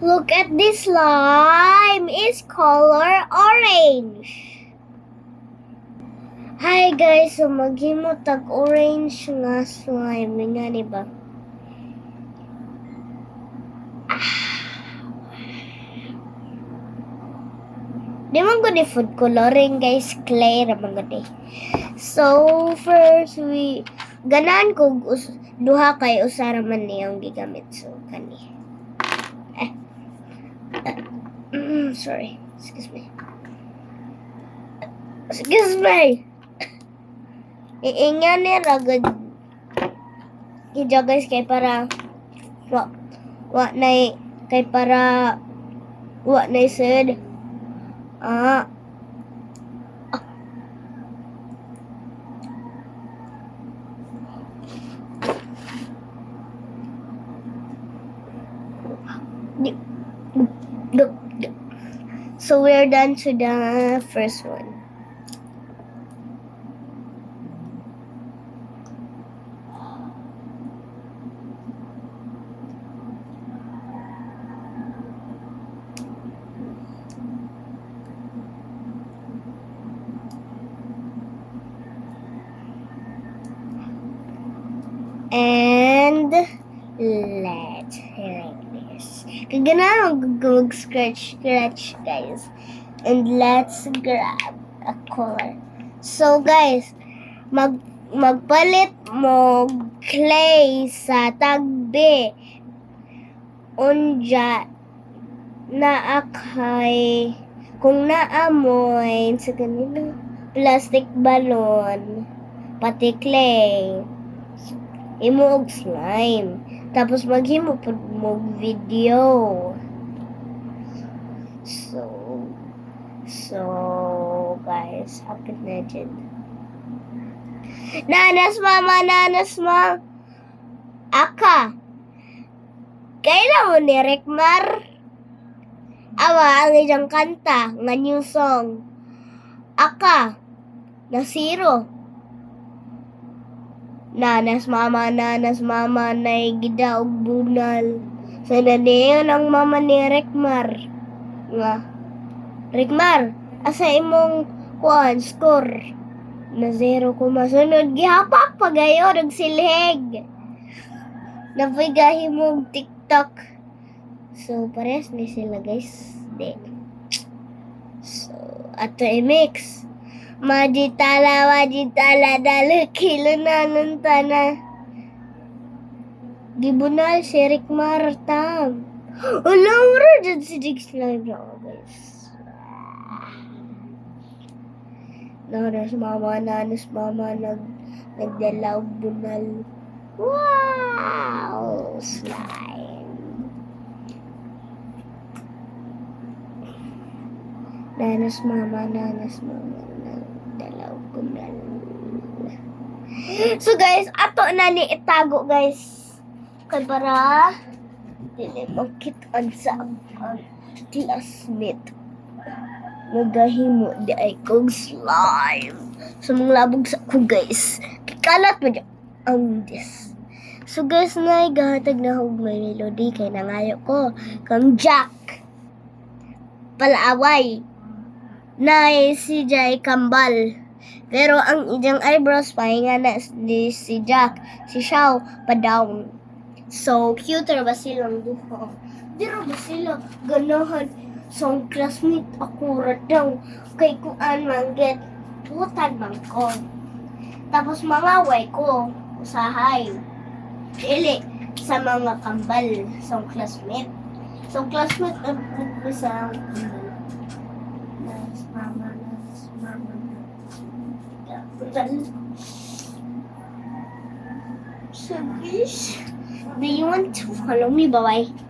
Look at this slime. It's color orange. Hi guys, so maghimo tag orange nga slime nga di ba? Di man gud food coloring guys, clay ra man gud. So first we ganan ko duha kay usara man niyang gigamit, so kani. Sorry. Excuse me. Iinga ni ragad. Kaya guys kay para wa nay kay para wa nay sud. So we're done to the first one. And let's like this. Kagana mag-scratch guys. And let's grab a color. So guys, magpalit mo clay sa tagbe. Unja naa kay kung naamoy sa kanila plastic balloon pati clay imo og slime. Tapos maghimo pud mo video. So guys, hapit na dyan. Nanas ma. Aka. Kailan mo ni Rekmar? Awa, ang isang kanta, nga new song. Aka. Na zero. Nanas mama, naigida og bunal. Sa naniyon ang mama ni Rekmar. Nga. Rekmar, asa imong score? Na zero ko masunod. Gihapak pagayo, nagsilhig. Napigahi mong TikTok. So, parehas ni sila guys. So, ato i-mix. Majitala, dalo, kilo na nantana. Gibunal si Rekmar tam. Alam mo dyan si Diggs Live na ako guys. Nanas mama, nagdalaw bunal. Wow! Slime. Nanas mama, nagdalaw bunal. So guys, ato na ni itago guys. Kaya para dili magkitaan sa classmate. Nagahimo di ay kong slime. So mga labog sa ko guys. Kikalat mo dyan. Ang this. So guys, gahatag na hog may melody kay nangayo ko kang Jack palaaway na si Jay Kambal. Pero ang ijang eyebrows pahinga na si Jack, si Xiao pa down. So cuter ba silang duha? Diro ba sila ganahan? So classmate ako daw kay kuan man get putag man ko. Tapos mangaway ko usahay. Dili sa mga kambal sa classmate. So classmate sa mama. So guys, do you want to follow me? Bye-bye.